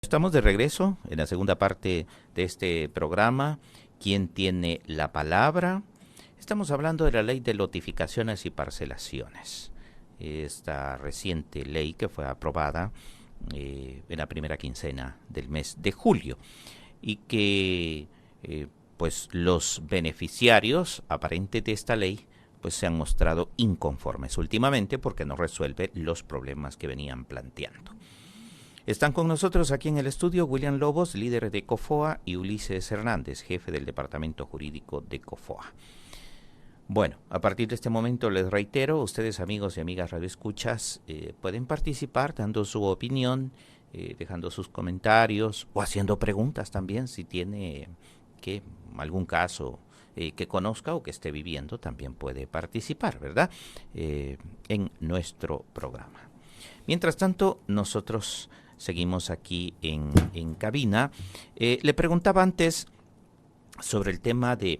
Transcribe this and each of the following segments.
Estamos de regreso en la segunda parte de este programa. ¿Quién tiene la palabra? Estamos hablando de la ley de lotificaciones y parcelaciones. Esta reciente ley que fue aprobada en la primera quincena del mes de julio y que pues los beneficiarios aparentes de esta ley pues se han mostrado inconformes últimamente porque no resuelve los problemas que venían planteando. Están con nosotros aquí en el estudio William Lobos, líder de COFOA, y Ulises Hernández, jefe del departamento jurídico de COFOA. Bueno, a partir de este momento les reitero, ustedes amigos y amigas radioescuchas pueden participar dando su opinión, dejando sus comentarios o haciendo preguntas también si tiene algún caso que conozca o que esté viviendo, también puede participar, ¿verdad? En nuestro programa. Mientras tanto, nosotros seguimos aquí en cabina. Le preguntaba antes sobre el tema de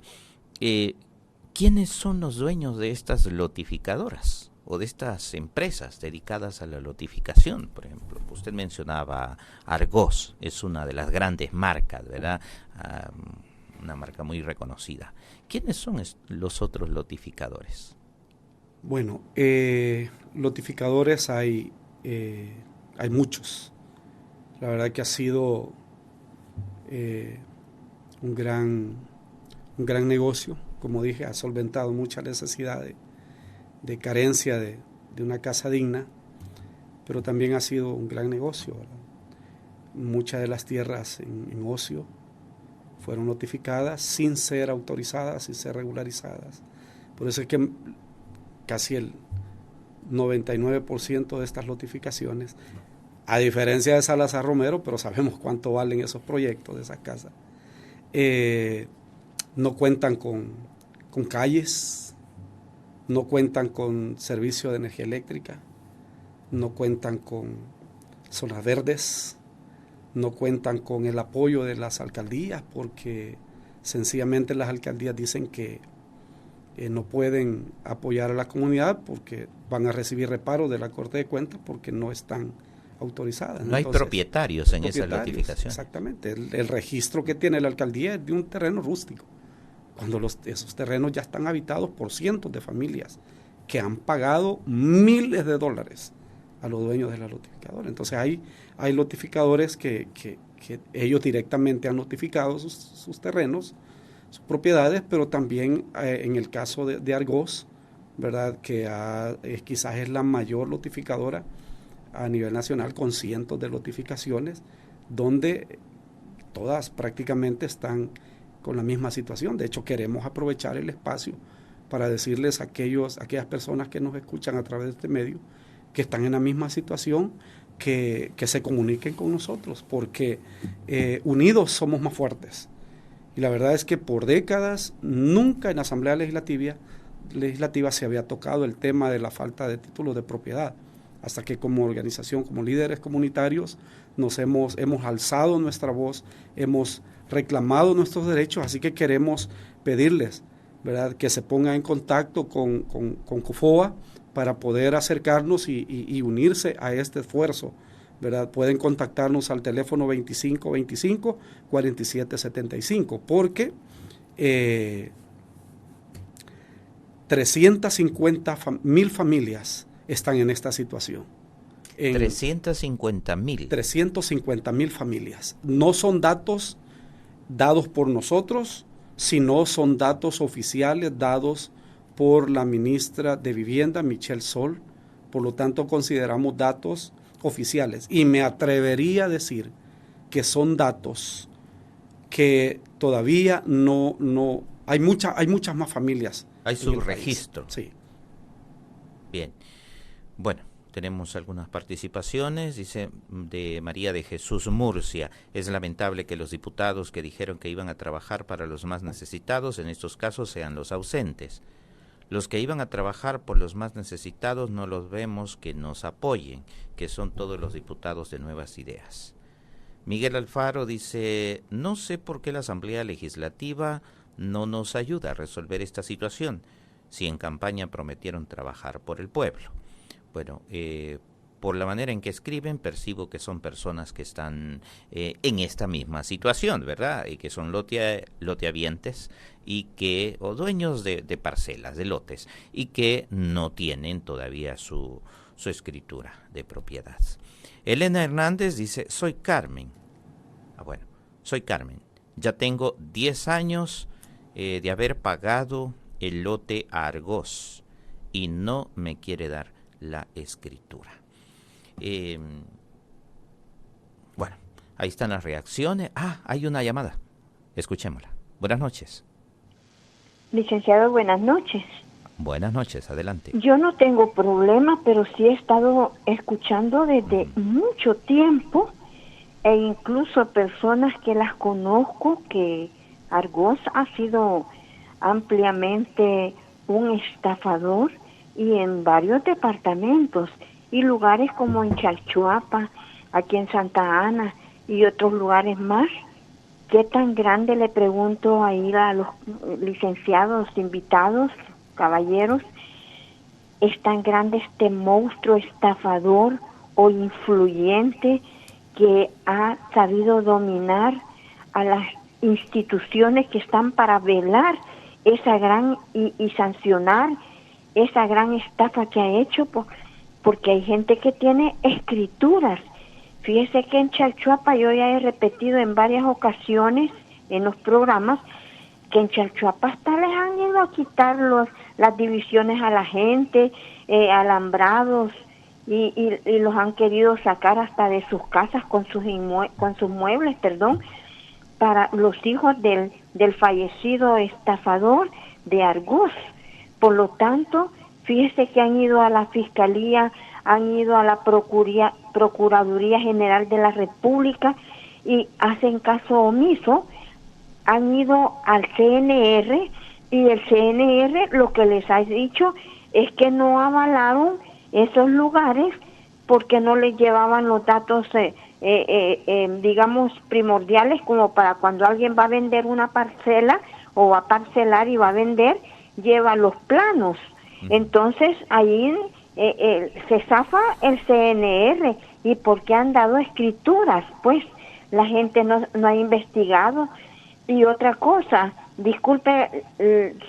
quiénes son los dueños de estas lotificadoras o de estas empresas dedicadas a la lotificación. Por ejemplo, usted mencionaba Argos, es una de las grandes marcas, ¿verdad? Una marca muy reconocida. ¿Quiénes son los otros lotificadores? Bueno, lotificadores hay muchos. La verdad que ha sido un gran negocio. Como dije, ha solventado mucha necesidad de carencia de una casa digna, pero también ha sido un gran negocio, ¿verdad? Muchas de las tierras en ocio fueron notificadas sin ser autorizadas, sin ser regularizadas. Por eso es que casi el 99% de estas notificaciones, a diferencia de Salazar Romero, pero sabemos cuánto valen esos proyectos de esas casas, no cuentan con calles, no cuentan con servicio de energía eléctrica, no cuentan con zonas verdes, no cuentan con el apoyo de las alcaldías, porque sencillamente las alcaldías dicen que no pueden apoyar a la comunidad porque van a recibir reparos de la Corte de Cuentas porque no están autorizadas. No hay propietarios en esa notificación. Exactamente. El registro que tiene la alcaldía es de un terreno rústico, cuando esos terrenos ya están habitados por cientos de familias que han pagado miles de dólares a los dueños de la notificadora. Entonces hay notificadores que ellos directamente han notificado sus terrenos, sus propiedades, pero también en el caso de Argos, ¿verdad?, que quizás es la mayor notificadora a nivel nacional, con cientos de notificaciones, donde todas prácticamente están con la misma situación. De hecho, queremos aprovechar el espacio para decirles a aquellas personas que nos escuchan a través de este medio, que están en la misma situación, que se comuniquen con nosotros, porque unidos somos más fuertes. Y la verdad es que por décadas nunca en la Asamblea Legislativa se había tocado el tema de la falta de títulos de propiedad, hasta que como organización, como líderes comunitarios, nos hemos alzado nuestra voz, hemos reclamado nuestros derechos, así que queremos pedirles, ¿verdad?, que se pongan en contacto con COFOA para poder acercarnos y unirse a este esfuerzo, ¿verdad? Pueden contactarnos al teléfono 2525-4775, porque 350,000 familias están en esta situación. 350,000. 350,000 familias. No son datos dados por nosotros, sino son datos oficiales dados por la ministra de Vivienda, Michelle Sol. Por lo tanto, consideramos datos oficiales. Y me atrevería a decir que son datos que todavía no hay muchas más familias. Hay subregistro. Sí. Bien. Bueno, tenemos algunas participaciones. Dice de María de Jesús Murcia: es lamentable que los diputados que dijeron que iban a trabajar para los más necesitados en estos casos sean los ausentes. Los que iban a trabajar por los más necesitados no los vemos que nos apoyen, que son todos los diputados de Nuevas Ideas. Miguel Alfaro dice: no sé por qué la Asamblea Legislativa no nos ayuda a resolver esta situación, si en campaña prometieron trabajar por el pueblo. Bueno, por la manera en que escriben, percibo que son personas que están en esta misma situación, ¿verdad? Y que son lotehabientes y que, o dueños de parcelas, de lotes, y que no tienen todavía su escritura de propiedad. Elena Hernández dice, soy Carmen. Bueno, soy Carmen. Ya tengo 10 años de haber pagado el lote a Argós y no me quiere dar la escritura. Bueno, ahí están las reacciones. Hay una llamada. Escuchémosla. Buenas noches. Licenciado, buenas noches. Buenas noches, adelante. Yo no tengo problema, pero sí he estado escuchando desde mucho tiempo, e incluso personas que las conozco, que Argós ha sido ampliamente un estafador, y en varios departamentos y lugares como en Chalchuapa, aquí en Santa Ana y otros lugares más. ¿Qué tan grande, le pregunto ahí a los licenciados invitados, caballeros, es tan grande este monstruo estafador o influyente que ha sabido dominar a las instituciones que están para velar esa gran y sancionar esa gran estafa que ha hecho? Porque hay gente que tiene escrituras. Fíjese que en Chalchuapa, yo ya he repetido en varias ocasiones en los programas, que en Chalchuapa hasta les han ido a quitar las divisiones a la gente, alambrados, y los han querido sacar hasta de sus casas con sus muebles, para los hijos del fallecido estafador de Argós. Por lo tanto, fíjese que han ido a la Fiscalía, han ido a la Procuraduría General de la República y hacen caso omiso. Han ido al CNR y el CNR lo que les ha dicho es que no avalaron esos lugares porque no les llevaban los datos, digamos, primordiales, como para cuando alguien va a vender una parcela o va a parcelar y va a vender, lleva los planos. Entonces ahí se zafa el CNR. ¿Y por qué han dado escrituras? Pues la gente no ha investigado. Y otra cosa, disculpe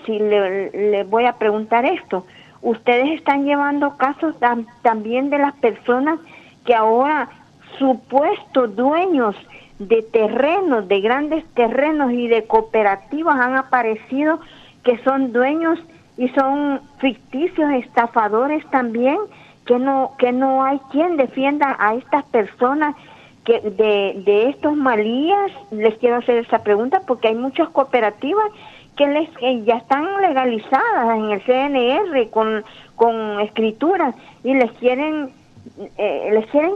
si le voy a preguntar esto, ustedes están llevando casos también de las personas que ahora supuestos dueños de terrenos, de grandes terrenos y de cooperativas han aparecido, que son dueños y son ficticios estafadores también, que no hay quien defienda a estas personas que de estos malías. Les quiero hacer esa pregunta porque hay muchas cooperativas que ya están legalizadas en el CNR con escrituras y les quieren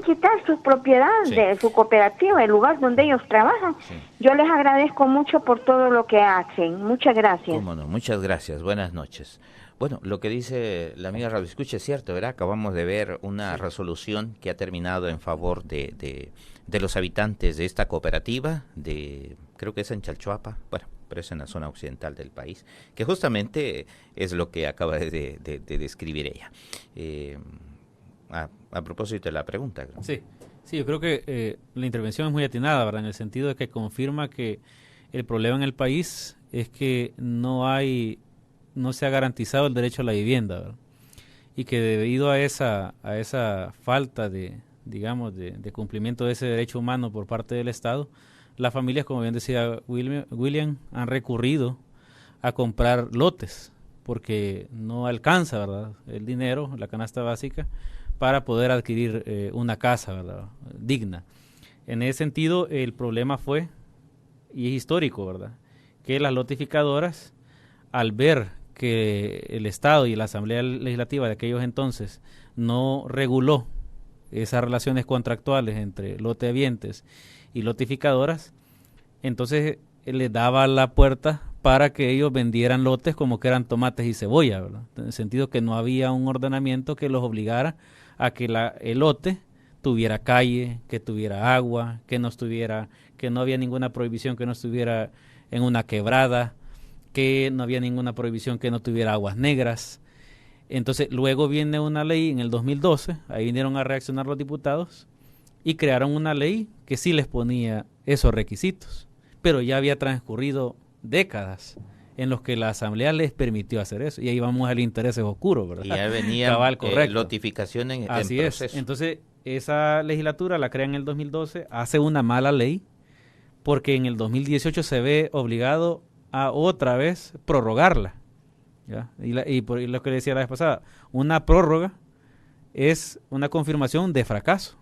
quitar su propiedad, sí, de su cooperativa, el lugar donde ellos trabajan. Sí. Yo les agradezco mucho por todo lo que hacen. Muchas gracias. Cómo no, muchas gracias. Buenas noches. Bueno, lo que dice la amiga Radio Escucha es cierto, ¿verdad? Acabamos de ver una resolución que ha terminado en favor de los habitantes de esta cooperativa, creo que es en Chalchuapa, bueno, pero es en la zona occidental del país, que justamente es lo que acaba de describir ella. A propósito de la pregunta. Sí, yo creo que la intervención es muy atinada, ¿verdad? En el sentido de que confirma que el problema en el país es que no se ha garantizado el derecho a la vivienda, ¿verdad? Y que debido a esa falta de cumplimiento de ese derecho humano por parte del Estado, las familias, como bien decía William, han recurrido a comprar lotes porque no alcanza, ¿verdad?, el dinero, la canasta básica, para poder adquirir una casa, ¿verdad?, digna. En ese sentido, el problema fue, y es histórico, ¿verdad?, que las lotificadoras, al ver que el Estado y la Asamblea Legislativa de aquellos entonces no reguló esas relaciones contractuales entre lotehabientes y lotificadoras, entonces les daba la puerta para que ellos vendieran lotes como que eran tomates y cebolla, ¿verdad?, en el sentido que no había un ordenamiento que los obligara a que el lote tuviera calle, que tuviera agua, que no había ninguna prohibición que no estuviera en una quebrada, que no había ninguna prohibición que no tuviera aguas negras. Entonces, luego viene una ley en el 2012, ahí vinieron a reaccionar los diputados y crearon una ley que sí les ponía esos requisitos, pero ya había transcurrido décadas en los que la Asamblea les permitió hacer eso, y ahí vamos al interés oscuro, ¿verdad? Y ya venía notificación en Así proceso. es. Entonces, esa legislatura la crea en el 2012, hace una mala ley, porque en el 2018 se ve obligado a otra vez prorrogarla. ¿Ya? Y por lo que le decía la vez pasada, una prórroga es una confirmación de fracaso.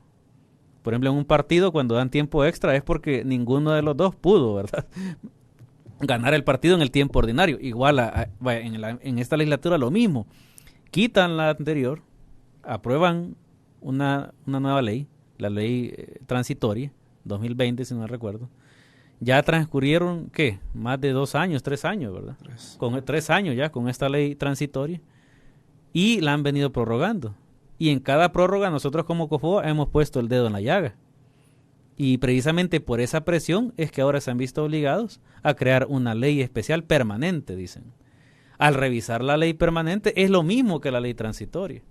Por ejemplo, en un partido cuando dan tiempo extra es porque ninguno de los dos pudo, ¿verdad?, ganar el partido en el tiempo ordinario. Igual en esta legislatura lo mismo. Quitan la anterior, aprueban una nueva ley, la ley transitoria, 2020 si no recuerdo. Ya transcurrieron, ¿qué? Más de 2 años, 3 años, ¿verdad? 3 años ya con esta ley transitoria. Y la han venido prorrogando. Y en cada prórroga nosotros como COFOA hemos puesto el dedo en la llaga. Y precisamente por esa presión es que ahora se han visto obligados a crear una ley especial permanente, dicen. Al revisar la ley permanente es lo mismo que la ley transitoria.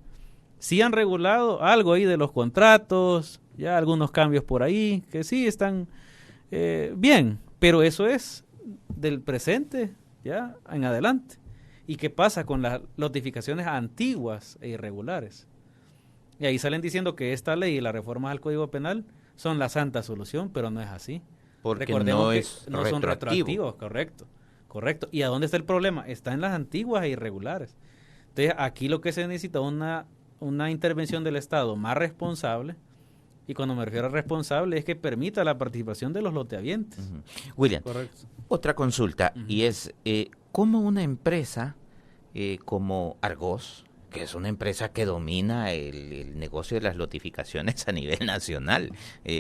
Sí han regulado algo ahí de los contratos, ya algunos cambios por ahí, que sí están bien, pero eso es del presente ya en adelante. ¿Y qué pasa con las notificaciones antiguas e irregulares? Y ahí salen diciendo que esta ley y las reformas al Código Penal son la santa solución, pero no es así. Porque Recordemos no que es no son retroactivo. retroactivos, correcto. ¿Y a dónde está el problema? Está en las antiguas e irregulares. Entonces, aquí lo que se necesita es una intervención del Estado más responsable, y cuando me refiero a responsable es que permita la participación de los lotehabientes. William, Correcto. otra consulta, y es, ¿cómo una empresa como Argos, que es una empresa que domina el negocio de las lotificaciones a nivel nacional?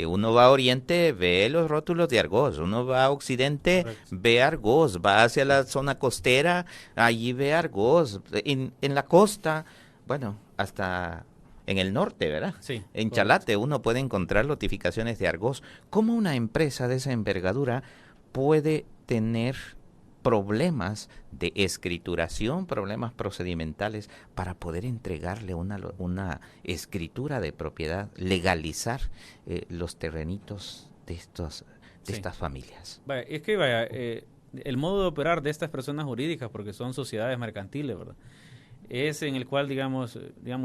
Uno va a Oriente, ve los rótulos de Argos; uno va a Occidente, correcto, ve Argos; va hacia la zona costera, allí ve Argos; en la costa, bueno, hasta en el norte, ¿verdad? Sí, en correcto. Chalate uno puede encontrar notificaciones de Argos. ¿Cómo una empresa de esa envergadura puede tener problemas de escrituración, problemas procedimentales para poder entregarle una escritura de propiedad, legalizar los terrenitos de estas familias? Es que el modo de operar de estas personas jurídicas, porque son sociedades mercantiles, ¿verdad?, es en el cual, digamos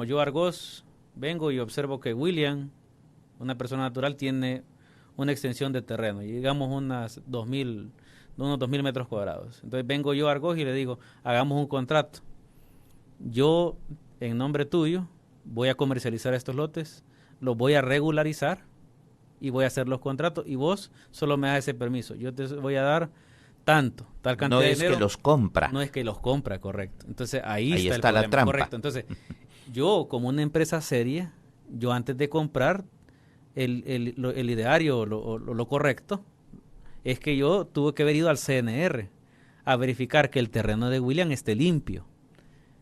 yo, Argos, vengo y observo que William, una persona natural, tiene una extensión de terreno, y digamos unos 2.000 metros cuadrados. Entonces vengo yo a Argos y le digo, hagamos un contrato. Yo, en nombre tuyo, voy a comercializar estos lotes, los voy a regularizar y voy a hacer los contratos, y vos solo me das ese permiso. Yo te voy a dar tal cantidad de dinero. No es que los compra. No es que los compra, correcto. Entonces ahí está el la problema, trampa. correcto. Entonces, yo como una empresa seria, yo antes de comprar el ideario, lo correcto, es que yo tuve que haber ido al CNR a verificar que el terreno de William esté limpio.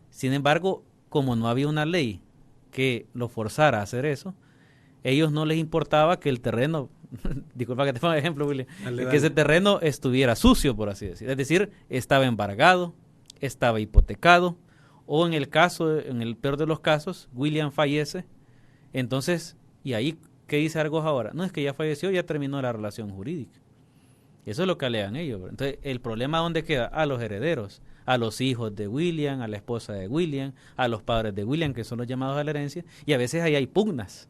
Sin embargo, como no había una ley que lo forzara a hacer eso, ellos no les importaba que el terreno, disculpa que te ponga ejemplo, William, que ese terreno estuviera sucio, por así decir. Es decir, estaba embargado, estaba hipotecado, o en el peor de los casos, William fallece. Entonces, ¿y ahí qué dice Argos ahora? No, es que ya falleció, ya terminó la relación jurídica. Eso es lo que alegan ellos. Entonces, ¿el problema dónde queda? A los herederos, a los hijos de William, a la esposa de William, a los padres de William, que son los llamados a la herencia, y a veces ahí hay pugnas,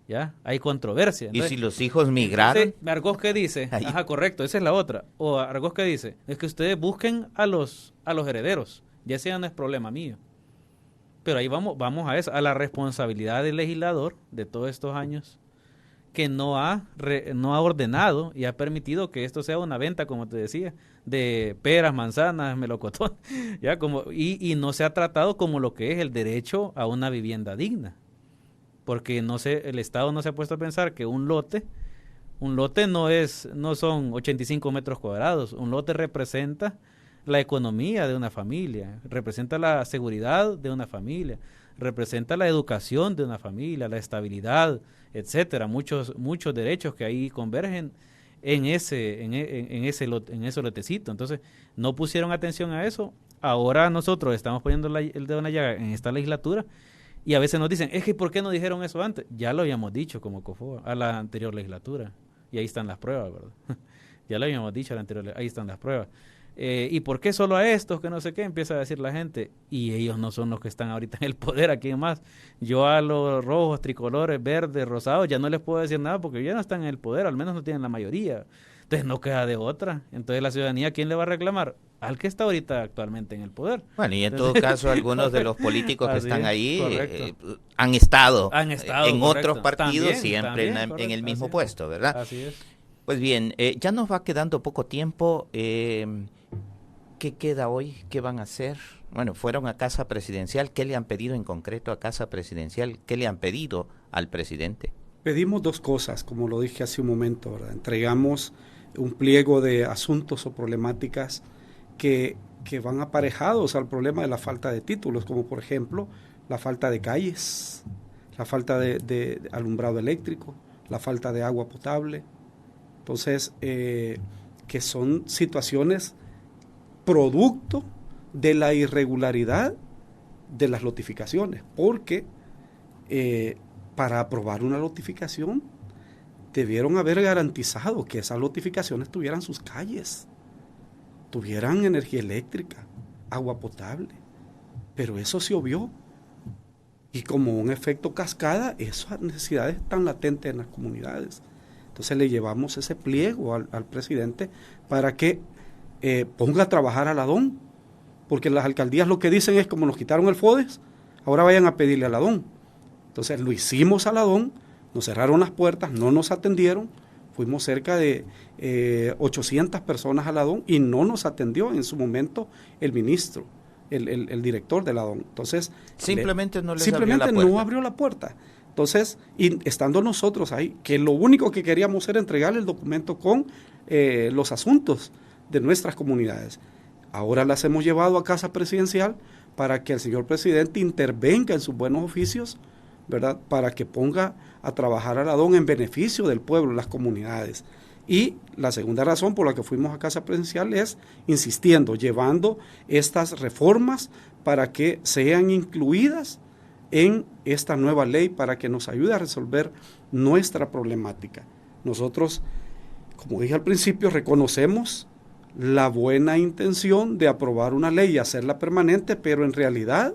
¿ya? Hay controversia. Entonces, ¿y si los hijos migraron? Argos, ¿qué dice? Ahí. Ajá, correcto, esa es la otra. O Argos, ¿qué dice? Es que ustedes busquen a los herederos, ya sea no es problema mío. Pero ahí vamos a eso, a la responsabilidad del legislador de todos estos años, que no ha ordenado y ha permitido que esto sea una venta, como te decía, de peras, manzanas, melocotón, ya y no se ha tratado como lo que es el derecho a una vivienda digna, porque el Estado no se ha puesto a pensar que un lote no son 85 metros cuadrados, un lote representa la economía de una familia, representa la seguridad de una familia, representa la educación de una familia, la estabilidad, etcétera, muchos derechos que ahí convergen en ese lotecito. Entonces, no pusieron atención a eso, ahora nosotros estamos poniendo el dedo en la llaga en esta legislatura y a veces nos dicen, es que ¿por qué no dijeron eso antes? Ya lo habíamos dicho como COFOA a la anterior legislatura y ahí están las pruebas, ¿verdad? Ya lo habíamos dicho a la anterior, ahí están las pruebas. ¿Y por qué solo a estos que no sé qué? Empieza a decir la gente. Y ellos no son los que están ahorita en el poder, ¿a quién más? Yo a los rojos, tricolores, verdes, rosados, ya no les puedo decir nada porque ya no están en el poder, al menos no tienen la mayoría. Entonces no queda de otra. Entonces la ciudadanía, ¿quién le va a reclamar? Al que está ahorita actualmente en el poder. Bueno, y en todo caso, algunos de los políticos que están ahí han estado en otros partidos, también, siempre en el mismo puesto, ¿verdad? Así es. Pues bien, ya nos va quedando poco tiempo. ¿Qué queda hoy? ¿Qué van a hacer? Bueno, fueron a Casa Presidencial. ¿Qué le han pedido en concreto a Casa Presidencial? ¿Qué le han pedido al presidente? Pedimos dos cosas, como lo dije hace un momento, ¿verdad? Entregamos un pliego de asuntos o problemáticas que van aparejados al problema de la falta de títulos, como por ejemplo la falta de calles, la falta de alumbrado eléctrico, la falta de agua potable. Entonces, que son situaciones producto de la irregularidad de las notificaciones, porque para aprobar una notificación debieron haber garantizado que esas notificaciones tuvieran sus calles, tuvieran energía eléctrica, agua potable, pero eso se obvió. Y como un efecto cascada, esas necesidades están latentes en las comunidades. Entonces le llevamos ese pliego al presidente para que ponga a trabajar al Adón, porque las alcaldías lo que dicen es, como nos quitaron el FODES, ahora vayan a pedirle al Adón. Entonces lo hicimos al Adón, nos cerraron las puertas, no nos atendieron, fuimos cerca de 800 personas al Adón y no nos atendió en su momento el ministro, el director del Adón. Entonces simplemente no abrió la puerta. Entonces, y estando nosotros ahí, que lo único que queríamos era entregarle el documento con los asuntos de nuestras comunidades. Ahora las hemos llevado a Casa Presidencial para que el señor presidente intervenga en sus buenos oficios, ¿verdad? Para que ponga a trabajar al Adón en beneficio del pueblo, las comunidades. Y la segunda razón por la que fuimos a Casa Presidencial es insistiendo, llevando estas reformas para que sean incluidas en esta nueva ley para que nos ayude a resolver nuestra problemática. Nosotros, como dije al principio, reconocemos la buena intención de aprobar una ley y hacerla permanente, pero en realidad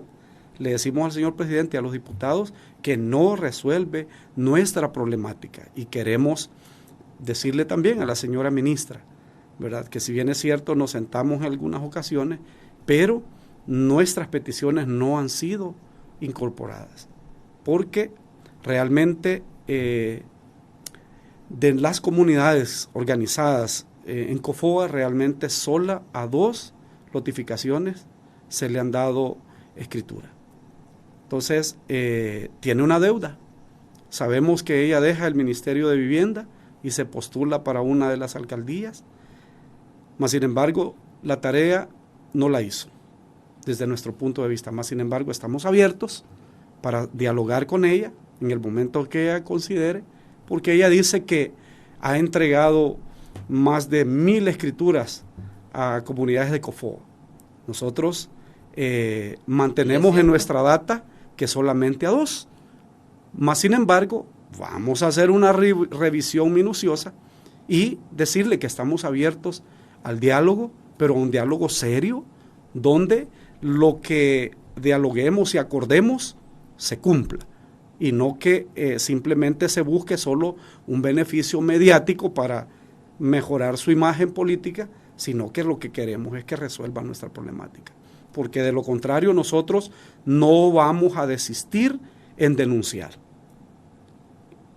le decimos al señor presidente y a los diputados que no resuelve nuestra problemática y queremos decirle también a la señora ministra, ¿verdad? Que si bien es cierto nos sentamos en algunas ocasiones, pero nuestras peticiones no han sido incorporadas, porque realmente de las comunidades organizadas en COFOA, realmente sola a 2 notificaciones se le han dado escritura. Entonces, tiene una deuda. Sabemos que ella deja el Ministerio de Vivienda y se postula para una de las alcaldías, mas sin embargo, la tarea no la hizo desde nuestro punto de vista. Más sin embargo, estamos abiertos para dialogar con ella en el momento que ella considere, porque ella dice que ha entregado más de 1,000 escrituras a comunidades de COFOA. Nosotros mantenemos en nuestra data que solamente a 2. Más sin embargo, vamos a hacer una revisión minuciosa y decirle que estamos abiertos al diálogo, pero un diálogo serio, donde lo que dialoguemos y acordemos se cumpla y no que simplemente se busque solo un beneficio mediático para mejorar su imagen política, sino que lo que queremos es que resuelva nuestra problemática, porque de lo contrario nosotros no vamos a desistir en denunciar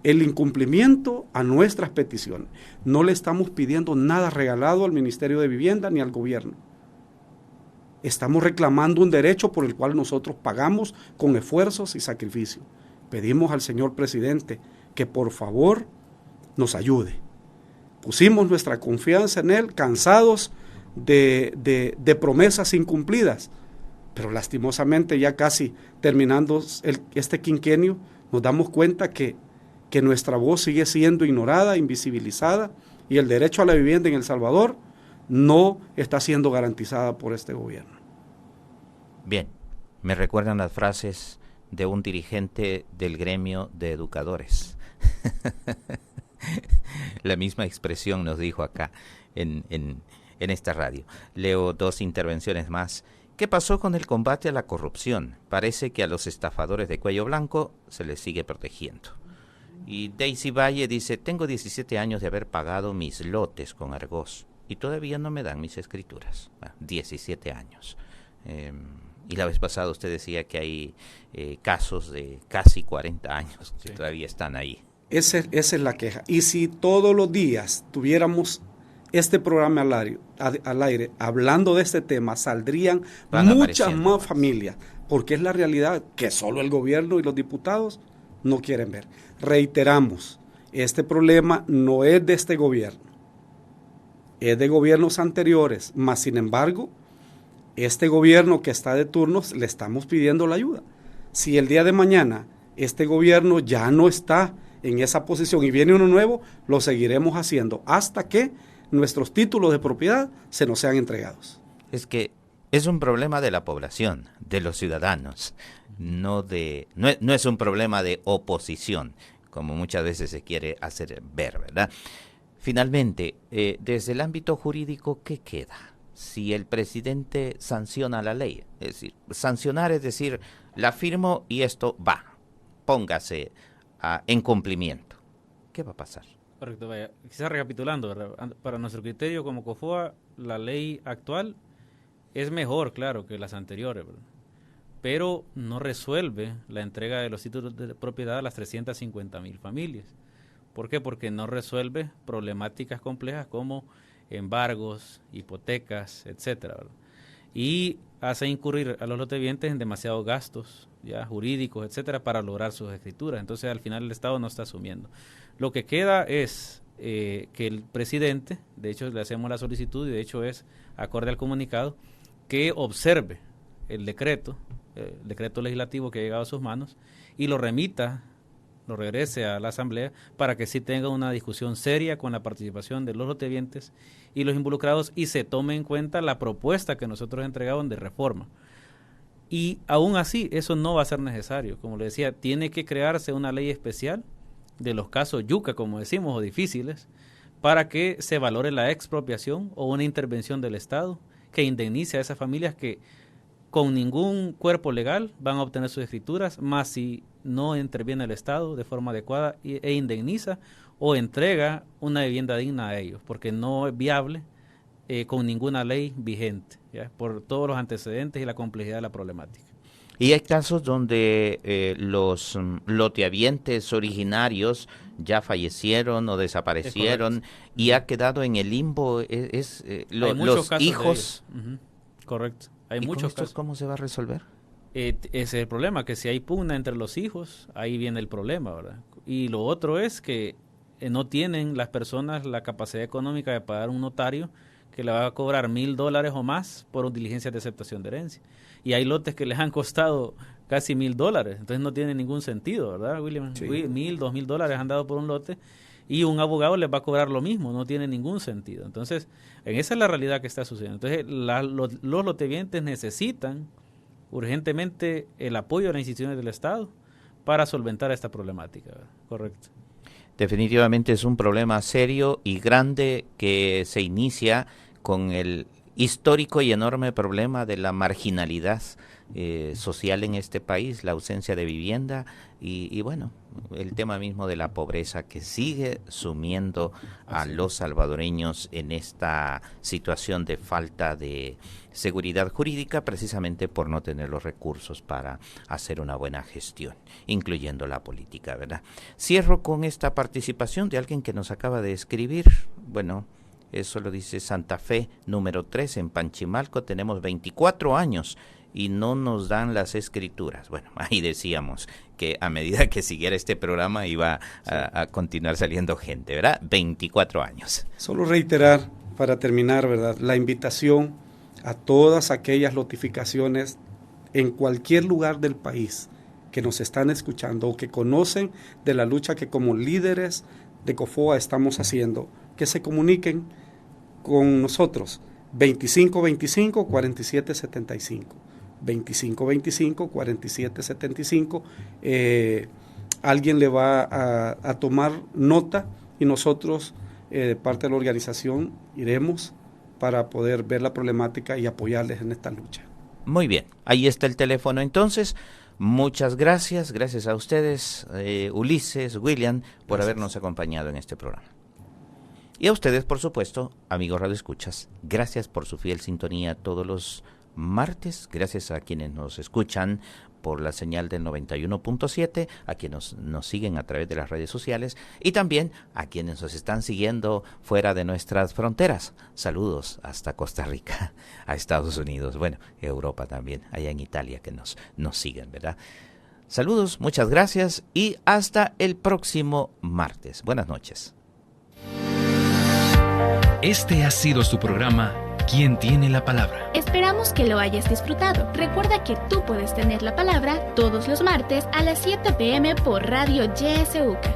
el incumplimiento a nuestras peticiones. No le estamos pidiendo nada regalado al Ministerio de Vivienda ni al gobierno. Estamos reclamando un derecho por el cual nosotros pagamos con esfuerzos y sacrificio. Pedimos al señor presidente que por favor nos ayude. Pusimos nuestra confianza en él, cansados de promesas incumplidas, pero lastimosamente ya casi terminando este quinquenio, nos damos cuenta que nuestra voz sigue siendo ignorada, invisibilizada, y el derecho a la vivienda en El Salvador no está siendo garantizada por este gobierno. Bien, me recuerdan las frases de un dirigente del gremio de educadores. La misma expresión nos dijo acá en esta radio. Leo 2 intervenciones más. ¿Qué pasó con el combate a la corrupción? Parece que a los estafadores de cuello blanco se les sigue protegiendo. Y Daisy Valle dice, tengo 17 años de haber pagado mis lotes con Argos y todavía no me dan mis escrituras. 17 años. Y la vez pasada usted decía que hay casos de casi 40 años que todavía están ahí. Esa es la queja. Y si todos los días tuviéramos este programa al aire hablando de este tema, saldrían muchas más familias, porque es la realidad que solo el gobierno y los diputados no quieren ver. Reiteramos, este problema no es de este gobierno, es de gobiernos anteriores, mas sin embargo, este gobierno que está de turnos le estamos pidiendo la ayuda. Si el día de mañana este gobierno ya no está en esa posición y viene uno nuevo, lo seguiremos haciendo hasta que nuestros títulos de propiedad se nos sean entregados. Es que es un problema de la población, de los ciudadanos, no es un problema de oposición, como muchas veces se quiere hacer ver, ¿verdad? Finalmente, desde el ámbito jurídico, ¿qué queda? Si el presidente sanciona la ley, es decir, sancionar es decir, la firmo y esto va, póngase en cumplimiento. ¿Qué va a pasar? Correcto, vaya. Quizás recapitulando, ¿verdad? Para nuestro criterio como COFOA, la ley actual es mejor, claro, que las anteriores, ¿verdad? Pero no resuelve la entrega de los títulos de propiedad a las 350,000 familias. ¿Por qué? Porque no resuelve problemáticas complejas como embargos, hipotecas, etcétera, ¿verdad? Y hace incurrir a los lotevientes en demasiados gastos ya jurídicos, etcétera, para lograr sus escrituras. Entonces, al final el Estado no está asumiendo. Lo que queda es que el presidente, de hecho le hacemos la solicitud y de hecho es acorde al comunicado, que observe el decreto legislativo que ha llegado a sus manos y lo remita, lo regrese a la Asamblea para que sí tenga una discusión seria con la participación de los lotevientes y los involucrados y se tome en cuenta la propuesta que nosotros entregamos de reforma. Y aún así, eso no va a ser necesario. Como le decía, tiene que crearse una ley especial de los casos yuca, como decimos, o difíciles, para que se valore la expropiación o una intervención del Estado que indemnice a esas familias que con ningún cuerpo legal van a obtener sus escrituras, más si no interviene el Estado de forma adecuada e indemniza o entrega una vivienda digna a ellos, porque no es viable con ninguna ley vigente, ¿ya? Por todos los antecedentes y la complejidad de la problemática. Y hay casos donde los lotehabientes originarios ya fallecieron o desaparecieron y ha quedado en el limbo los hijos. Correcto. Hay ¿Y muchos casos. ¿Cómo se va a resolver? Ese es el problema, que si hay pugna entre los hijos, ahí viene el problema, ¿verdad? Y lo otro es que no tienen las personas la capacidad económica de pagar un notario que le va a cobrar $1,000 o más por diligencias de aceptación de herencia. Y hay lotes que les han costado casi $1,000, entonces no tiene ningún sentido, ¿verdad, William? Sí. $1,000, $2,000 han dado por un lote y un abogado les va a cobrar lo mismo, no tiene ningún sentido. Entonces, esa es la realidad que está sucediendo. Entonces, los lotevientes necesitan urgentemente el apoyo de las instituciones del Estado para solventar esta problemática, ¿verdad? Correcto. Definitivamente es un problema serio y grande que se inicia con el histórico y enorme problema de la marginalidad social en este país, la ausencia de vivienda y bueno, el tema mismo de la pobreza que sigue sumiendo a los salvadoreños en esta situación de falta de seguridad jurídica precisamente por no tener los recursos para hacer una buena gestión, incluyendo la política, ¿verdad? Cierro con esta participación de alguien que nos acaba de escribir, bueno, eso lo dice Santa Fe, número 3, en Panchimalco, tenemos 24 años y no nos dan las escrituras. Bueno, ahí decíamos que a medida que siguiera este programa iba a continuar saliendo gente, ¿verdad? 24 años. Solo reiterar, para terminar, ¿verdad?, la invitación a todas aquellas notificaciones en cualquier lugar del país que nos están escuchando o que conocen de la lucha que como líderes de COFOA estamos haciendo, que se comuniquen con nosotros, 2525-4775. 2525-4775. Alguien le va a tomar nota y nosotros, de parte de la organización, iremos para poder ver la problemática y apoyarles en esta lucha. Muy bien, ahí está el teléfono entonces. Muchas gracias a ustedes, Ulises, William, por habernos acompañado en este programa. Y a ustedes, por supuesto, amigos radioescuchas, gracias por su fiel sintonía todos los martes, gracias a quienes nos escuchan por la señal del 91.7, a quienes nos siguen a través de las redes sociales y también a quienes nos están siguiendo fuera de nuestras fronteras. Saludos hasta Costa Rica, a Estados Unidos, bueno, Europa también, allá en Italia que nos siguen, ¿verdad? Saludos, muchas gracias y hasta el próximo martes. Buenas noches. Este ha sido su programa ¿Quién tiene la palabra? Esperamos que lo hayas disfrutado. Recuerda que tú puedes tener la palabra todos los martes a las 7 p.m. por Radio YSUCA.